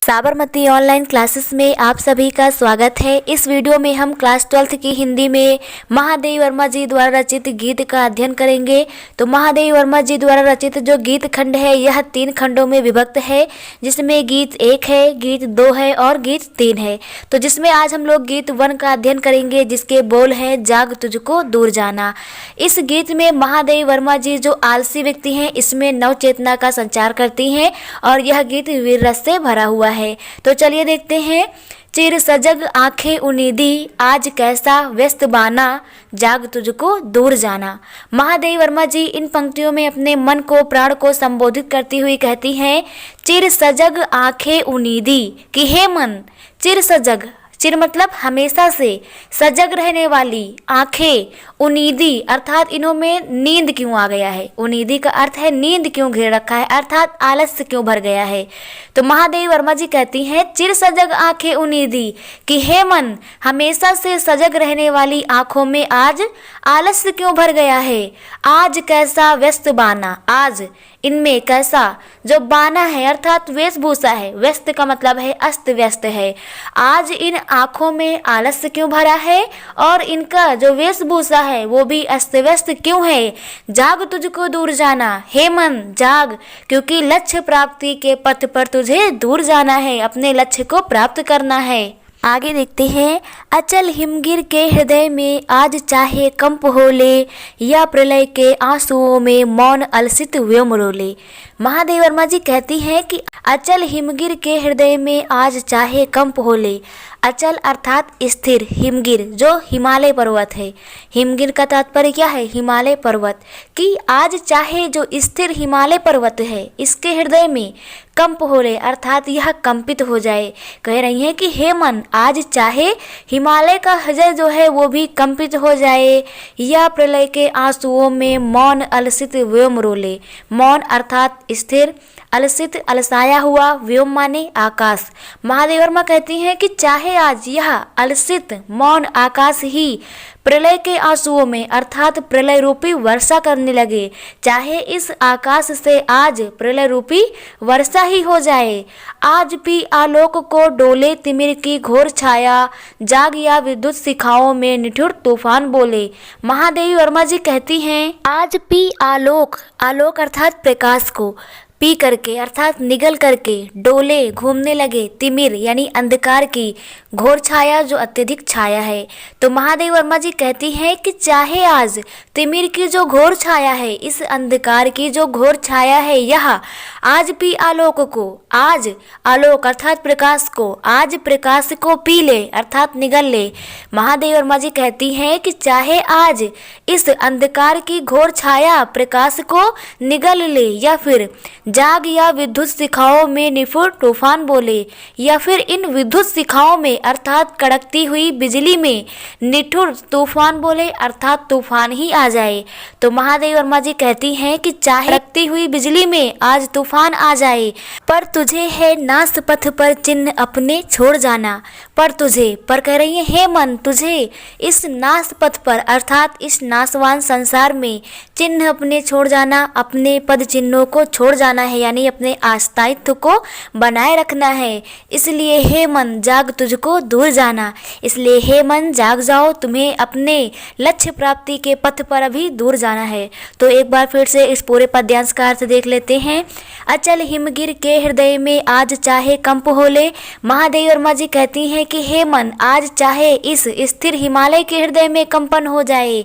Sabarmati online classes में आप सभी का स्वागत है। इस वीडियो में हम क्लास 12th की हिंदी में महादेवी वर्मा जी द्वारा रचित गीत का अध्ययन करेंगे। तो महादेवी वर्मा जी द्वारा रचित जो गीत खंड है यह 3 खंडों में विभक्त है, जिसमें गीत 1 है, गीत 2 है और गीत 3 है। तो जिसमें आज हम लोग गीत 1 का अध्ययन करेंगे, जिसके बोल हैं जाग तुझको दूर जाना। इस गीत में महादेवी वर्मा जी जो आलसी व्यक्ति हैं इसमें नव चेतना का संचार करती हैं और यह गीत वीर रस से भरा हुआ है। तो चलिए देखते हैं। चिर सजग आंखें उनीदी, आज कैसा व्यस्त बाना, जाग तुझको दूर जाना। महादेवी वर्मा जी इन पंक्तियों में अपने मन को, प्राण को संबोधित करती हुई कहती हैं, चिर सजग आंखें उनीदी कि हे मन, चिर सजग, चिर मतलब हमेशा से, सजग रहने वाली, आंखें उनीदी अर्थात इन्हों में नींद क्यों आ गया है। उनीदी का अर्थ है नींद क्यों घेर रखा है, अर्थात आलस्य क्यों भर गया है। तो महादेवी वर्मा जी कहती हैं, चिर सजग आंखें उनीदी कि हे मन, हमेशा से सजग रहने वाली आंखों में आज आलस्य क्यों भर गया है। आज कैसा व्यस्त बाना, आज इनमें कैसा जो बाना है अर्थात वेशभूषा है, व्यस्त का मतलब है अस्त व्यस्त है। आज इन आँखों में आलस्य क्यों भरा है और इनका जो वेशभूषा है वो भी अस्त व्यस्त क्यों है। जाग तुझको दूर जाना, हे मन जाग, क्योंकि लक्ष्य प्राप्ति के पथ पर तुझे दूर जाना है, अपने लक्ष्य को प्राप्त करना है। आगे देखते हैं। अचल हिमगिर के हृदय में आज चाहे कंप हो ले, या प्रलय के आंसुओं में मौन अलसित व्योम रोले। महादेवी वर्मा जी कहती हैं कि अचल हिमगिर के हृदय में आज चाहे कंप हो ले। अचल अर्थात स्थिर, हिमगिर जो हिमालय पर्वत है। हिमगिर का तात्पर्य क्या है, हिमालय पर्वत, कि आज चाहे जो स्थिर हिमालय पर्वत है इसके हृदय में कंप हो ले अर्थात यह कंपित हो जाए। कह रही हैं कि हे मन, आज चाहे हिमालय का हृदय जो है वो भी कंपित हो जाए, या प्रलय के आंसुओं में मौन अलसित व्योम रोले। मौन अर्थात स्थिर, अलसित अलसाया हुआ, व्योम माने आकाश। महादेवी वर्मा कहती हैं कि चाहे आज यह अलसित मौन आकाश ही प्रलय के आंसुओं में अर्थात प्रलय रूपी वर्षा करने लगे, चाहे इस आकाश से आज प्रलय रूपी वर्षा ही हो जाए। आज भी आलोक को डोले तिमिर की घोर छाया, जाग या विद्युत शिखाओं में निठुर तूफान बोले। महादेवी वर्मा जी कहती हैं, आज भी आलोक, आलोक अर्थात प्रकाश को, पी करके अर्थात निगल करके, डोले घूमने लगे, तिमिर यानी अंधकार की, घोर छाया जो अत्यधिक छाया है। तो महादेवी वर्मा जी कहती हैं कि चाहे आज तिमिर की जो घोर छाया है, इस अंधकार की जो घोर छाया है, यह आज भी आलोक को, आज आलोक अर्थात प्रकाश को, आज प्रकाश को पी ले अर्थात निगल ले। महादेवी वर्मा जी कहती हैं कि चाहे आज इस अंधकार की घोर छाया प्रकाश को निगल ले, या फिर जाग या विद्युत शिखाओं में निफुर तूफान बोले, या फिर इन विद्युत शिखाओं में अर्थात कड़कती हुई बिजली में निठुर तूफान बोले अर्थात तूफान ही आ जाए। तो महादेवी वर्मा जी कहती हैं कि चाहे कड़कती हुई बिजली में आज तूफान आ जाए, पर तुझे है नास पथ पर चिन्ह अपने छोड़ जाना। पर तुझे, पर कह रही है हे मन, तुझे इस नास पथ पर अर्थात इस नासवान संसार में चिन्ह अपने छोड़ जाना, अपने पद चिन्हों को छोड़ जाना है, यानी अपने अस्तित्व को बनाए रखना है। इसलिए हे मन जाग तुझको दूर जाना, इसलिए हे मन जाग जाओ, तुम्हें अपने लक्ष्य प्राप्ति के पथ पर अभी दूर जाना है। तो एक बार फिर से इस पूरे पद्यांश का अर्थ देख लेते हैं। अचल हिमगिर के हृदय में आज चाहे कंप हो ले। महादेवी वर्मा जी कहती हैं कि हे मन, आज चाहे इस स्थिर हिमालय के हृदय में कंपन हो जाए,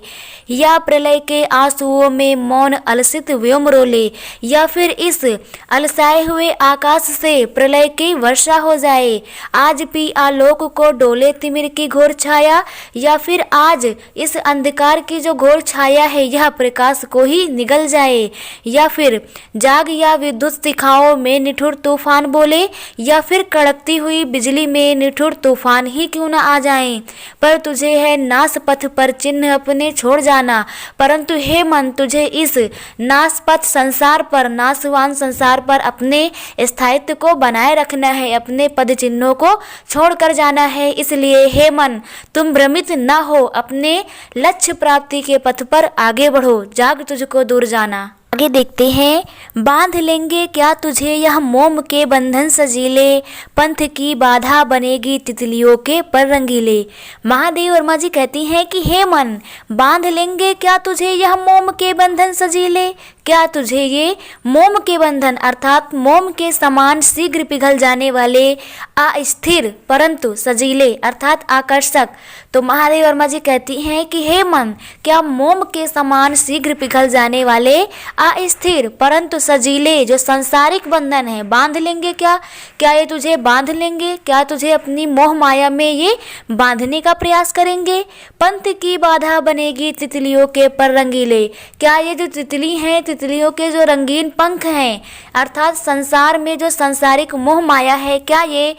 या प्रलय के आंसुओं में मौन अलसित व्योम रोले, या फिर इस अलसाए हुए आकाश से प्रलय की वर्षा हो जाए। आज भी आलोक को डोले तिमिर की घोर छाया, या फिर आज इस अंधकार की जो घोर छाया है यह प्रकाश को ही निगल जाए, या फिर जाग या विद्युत शिखाओं में निठुर तूफान बोले, या फिर कड़कती हुई बिजली में निठुर तूफान ही क्यों न आ जाए। पर तुझे है नास पथ पर चिन्ह अपने छोड़ जाना, परंतु हे मन, तुझे इस नास पथ संसार पर, नासवान संसार पर अपने स्थायित्व को बनाए रखना है, अपने पद चिन्हों को छोड़कर जाना है। इसलिए हे मन, तुम भ्रमित न हो, अपने लक्ष्य प्राप्ति के पथ पर आगे बढ़ो, जाग तुझको दूर जाना। आगे देखते हैं, बांध लेंगे क्या तुझे यह मोम के बंधन सजीले, पंथ की बाधा बनेगी तितलियों के पर रंगीले। महादेव वर्मा जी कहती हैं कि हे मन, बांध लेंगे क्या तुझे यह मोम के बंधन सजीले, क्या तुझे ये मोम के बंधन अर्थात मोम के समान शीघ्र पिघल जाने वाले अस्थिर परंतु सजीले अर्थात आकर्षक। तो महादेव वर्मा जी कहती हैं कि हे मन, क्या मोम के समान शीघ्र पिघल जाने वाले अस्थिर परंतु सजीले जो सांसारिक बंधन है बांध लेंगे क्या ये तुझे बांध लेंगे, क्या तुझे अपनी मोह माया में ये बांधने का प्रयास करेंगे। पंथ की बाधा बनेगी तितलियों के पर रंगीले, क्या ये जो तितली हैं तितलियों के जो रंगीन पंख हैं अर्थात संसार में जो सांसारिक मोह माया है क्या ये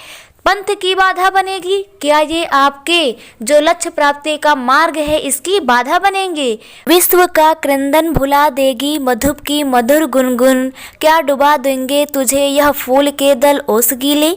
पंथ की बाधा बनेगी, क्या ये आपके जो लक्ष्य प्राप्ति का मार्ग है इसकी बाधा बनेंगे। विश्व का क्रंदन भुला देगी मधुप की मधुर गुनगुन, क्या डुबा देंगे तुझे यह फूल के दल ओस गीले।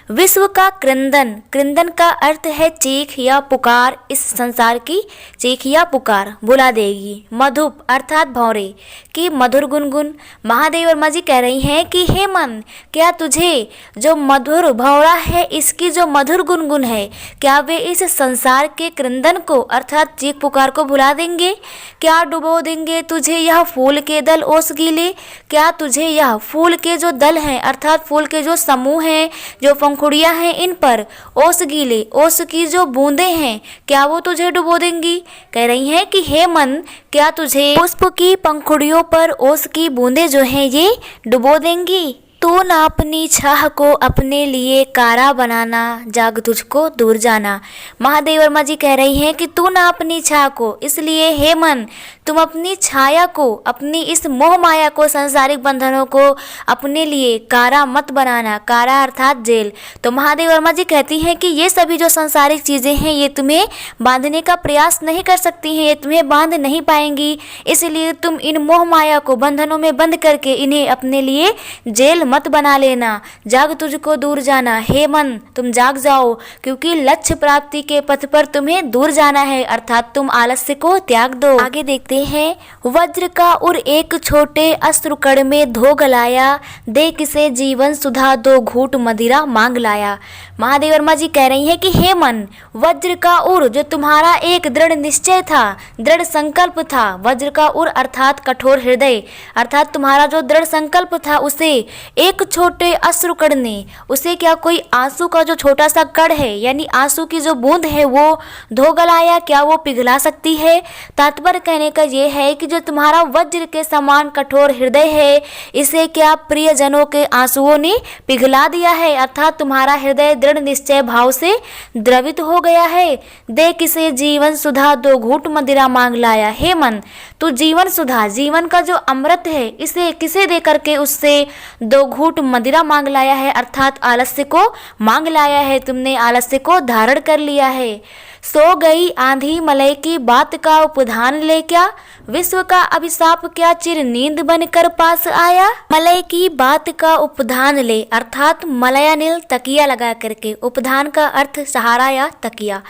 विश्व का क्रंदन, क्रंदन का अर्थ है चीख या पुकार, इस संसार की चीख या पुकार बुला देगी। मधुप अर्थात भौरे की मधुर गुनगुन। महादेव वर्मा जी कह रही हैं कि हे मन, क्या तुझे जो मधुर भौरा है इसकी जो मधुर गुनगुन है क्या वे इस संसार के क्रंदन को अर्थात चीख पुकार को भुला देंगे। क्या डुबो देंगे तुझे यह फूल के दल ओस गीले, क्या तुझे यह फूल के जो दल हैं अर्थात फूल के जो समूह हैं जो पंखुड़ियाँ हैं इन पर ओस गीले ओस की जो बूंदें हैं क्या वो तुझे डुबो देंगी। कह रही हैं कि हे मन, क्या तुझे पुष्प की पंखुड़ियों पर ओस की बूंदें जो हैं ये डुबो देंगी। तू ना अपनी छाह को अपने लिए कारा बनाना, जाग तुझको दूर जाना। महादेव वर्मा जी कह रही हैं कि तू ना अपनी छाह को, इसलिए हे मन तुम अपनी छाया को अपनी इस मोह माया को सांसारिक बंधनों को अपने लिए कारा मत बनाना, कारा अर्थात जेल। तो महादेव वर्मा जी कहती हैं कि ये सभी जो सांसारिक चीज़ें हैं ये तुम्हें बांधने का प्रयास नहीं कर सकती हैं, ये तुम्हें बांध नहीं पाएंगी, इसलिए तुम इन मोह माया को बंधनों में बंद करके इन्हें अपने लिए जेल मत बना लेना। जाग तुझको दूर जाना, हे मन तुम जाग जाओ क्योंकि लक्ष्य प्राप्ति के पथ पर तुम्हें दूर जाना है अर्थात तुम आलस्य को त्याग दो। आगे देखते हैं, वज्र का उर एक छोटे अश्रुकण में धो गलाया, दे किसे जीवन सुधा दो घूट मदिरा मांग लाया। महादेव वर्मा जी कह रही हैं कि हे मन, वज्र का उर जो तुम्हारा एक दृढ़ निश्चय था, दृढ़ संकल्प था, वज्र का उर अर्थात कठोर हृदय अर्थात तुम्हारा जो दृढ़ संकल्प था उसे एक छोटे अश्रुकण ने, उसे क्या कोई आंसू का जो छोटा सा कण है यानी आंसू की जो बूंद है वो धो गलाया, क्या वो पिघला सकती है। तात्पर्य कहने का ये है कि जो तुम्हारा वज्र के समान कठोर हृदय है इसे क्या प्रियजनों के आंसुओं ने पिघला दिया है अर्थात तुम्हारा हृदय दृढ़ निश्चय भाव से द्रवित हो गया है। दे किसे जीवन सुधा दो घूट मदिरा मांग लाया, हे मन तू जीवन सुधा जीवन का जो अमृत है इसे किसे दे करके उससे दो घूट मदिरा मांग लाया है अर्थात आलस्य को मांग लाया है, तुमने आलस्य को धारण कर लिया है। सो गई आंधी मलय की बात का उपधान ले, क्या विश्व का अभिशाप क्या चिर नींद बनकर पास आया। मलय की बात का उपधान ले अर्थात मलयानिल तकिया लगा करके, उपधान का अर्थ सहारा या तकिया,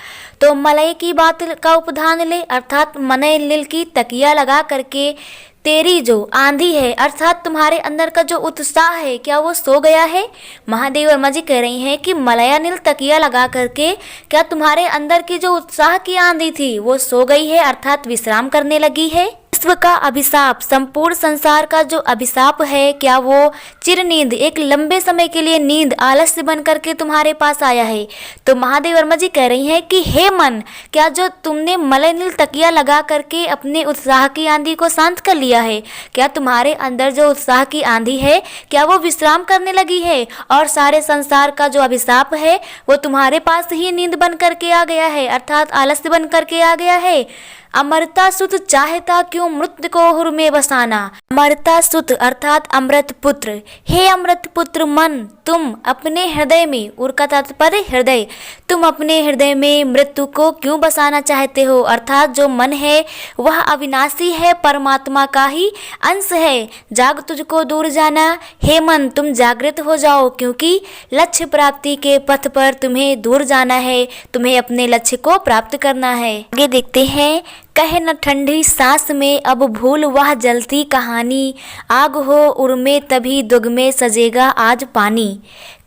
तो मलय की बात का उपधान ले अर्थात मलय की तकिया लगा करके तेरी जो आंधी है अर्थात तुम्हारे अंदर का जो उत्साह है क्या वो सो गया है। महादेव वर्मा जी कह रही हैं कि मलयानिल तकिया लगा करके क्या तुम्हारे अंदर की जो उत्साह की आंधी थी वो सो गई है अर्थात विश्राम करने लगी है। विश्व का अभिशाप संपूर्ण संसार का जो अभिशाप है क्या वो चिर नींद एक लंबे समय के लिए नींद आलस्य बन करके तुम्हारे पास आया है। तो महादेव वर्मा जी कह रही हैं कि हे मन, क्या जो तुमने मलयनिल तकिया लगा करके अपने उत्साह की आंधी को शांत कर लिया है, क्या तुम्हारे अंदर जो उत्साह की आंधी है क्या वो विश्राम करने लगी है और सारे संसार का जो अभिशाप है वो तुम्हारे पास ही नींद बन करके आ गया है अर्थात आलस्य बन करके आ गया है। अमरता सुत चाहता क्यों मृत्यु को हुर में बसाना। अमरता सुत अर्थात अमृत पुत्र, हे अमृत पुत्र मन तुम अपने हृदय में, उर का तात्पर्य हृदय, तुम अपने हृदय में मृत्यु को क्यों बसाना चाहते हो अर्थात जो मन है वह अविनाशी है, परमात्मा का ही अंश है। जाग तुझको दूर जाना, हे मन तुम जागृत हो जाओ क्योंकि लक्ष्य प्राप्ति के पथ पर तुम्हें दूर जाना है, तुम्हें अपने लक्ष्य को प्राप्त करना है। आगे देखते हैं, कहे न ठंडी सांस में अब भूल वह जलती कहानी, आग हो उर्मे तभी दुग में सजेगा आज पानी।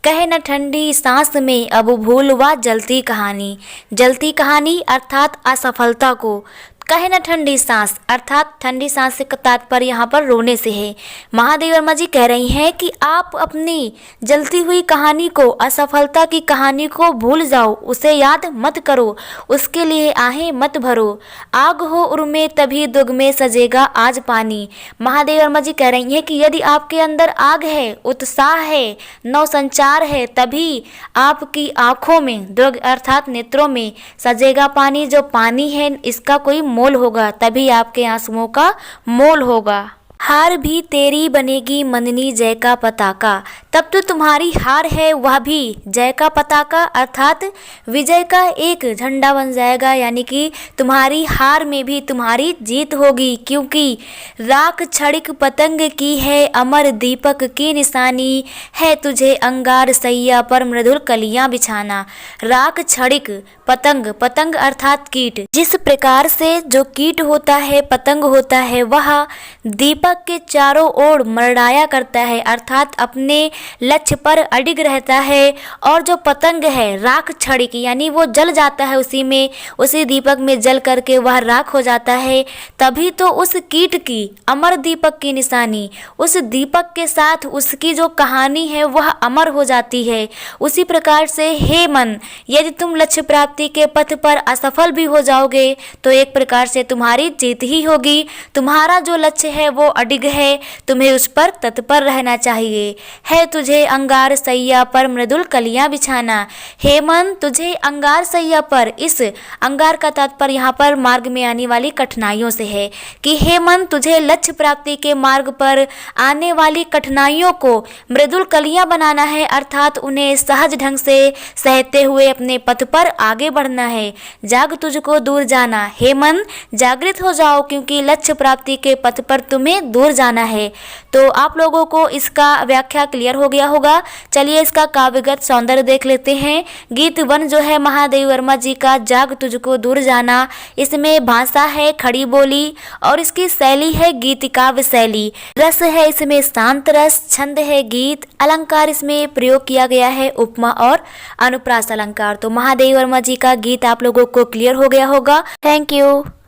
कहे न ठंडी सांस में अब भूल वह जलती कहानी अर्थात असफलता को। कहे न ठंडी सांस अर्थात ठंडी सांस से तात्पर्य यहाँ पर रोने से है। महादेवी वर्मा जी कह रही हैं कि आप अपनी जलती हुई कहानी को, असफलता की कहानी को भूल जाओ, उसे याद मत करो, उसके लिए आहें मत भरो। आग हो उर्मे तभी दुग में सजेगा आज पानी। महादेवी वर्मा जी कह रही हैं कि यदि आपके अंदर आग है, उत्साह है, नवसंचार है, तभी आपकी आँखों में, दुग अर्थात नेत्रों में सजेगा पानी। जो पानी है इसका कोई मोल होगा, तभी आपके आंसुओं का मोल होगा। हार भी तेरी बनेगी मननी जय का पताका, तब तो तुम्हारी हार है वह भी जय का पताका अर्थात विजय का एक झंडा बन जाएगा। यानी कि तुम्हारी हार में भी तुम्हारी जीत होगी, क्योंकि राख छड़िक पतंग की है अमर दीपक की निशानी, है तुझे अंगार सैया पर मृदुल कलियां बिछाना। राख छड़िक पतंग, पतंग अर्थात कीट। जिस प्रकार से जो कीट होता है, पतंग होता है, वह दीपक के चारों ओर मरड़ाया करता है अर्थात अपने लक्ष्य पर अडिग रहता है। और जो पतंग है राख छड़िक यानी वो जल जाता है उसी में, उसी दीपक में जल करके वह राख हो जाता है। तभी तो उस कीट की अमर दीपक की निशानी, उस दीपक के साथ उसकी जो कहानी है वह अमर हो जाती है। उसी प्रकार से हे मन, यदि तुम लक्ष्य प्राप्ति के पथ पर असफल भी हो जाओगे तो एक प्रकार से तुम्हारी जीत ही होगी। तुम्हारा जो लक्ष्य है वो अडिग है, तुम्हें उस पर तत्पर रहना चाहिए। है तुझे अंगार सैया पर मृदुल कलियां बिछाना। हे मन, तुझे अंगार सैया पर, इस अंगार का तात्पर्य यहाँ पर मार्ग में आने वाली कठिनाइयों से है कि हे मन, तुझे लक्ष्य प्राप्ति के मार्ग पर आने वाली कठिनाइयों को मृदुल कलियां बनाना है अर्थात उन्हें सहज ढंग से सहते हुए अपने पथ पर आगे बढ़ना है। जाग तुझको दूर जाना, हे मन जागृत हो जाओ, क्योंकि लक्ष्य प्राप्ति के पथ पर तुम्हें दूर जाना है। तो आप लोगों को इसका व्याख्या क्लियर हो गया होगा। चलिए इसका काव्यगत सौंदर्य देख लेते हैं। गीत 1 जो है महादेवी वर्मा जी का जाग तुझको दूर जाना, इसमें भाषा है खड़ी बोली और इसकी शैली है गीत काव्य शैली। रस है इसमें शांत रस, छंद है गीत, अलंकार इसमें प्रयोग किया गया है उपमा और अनुप्रास अलंकार। तो महादेवी वर्मा जी का गीत आप लोगों को क्लियर हो गया होगा। Thank you.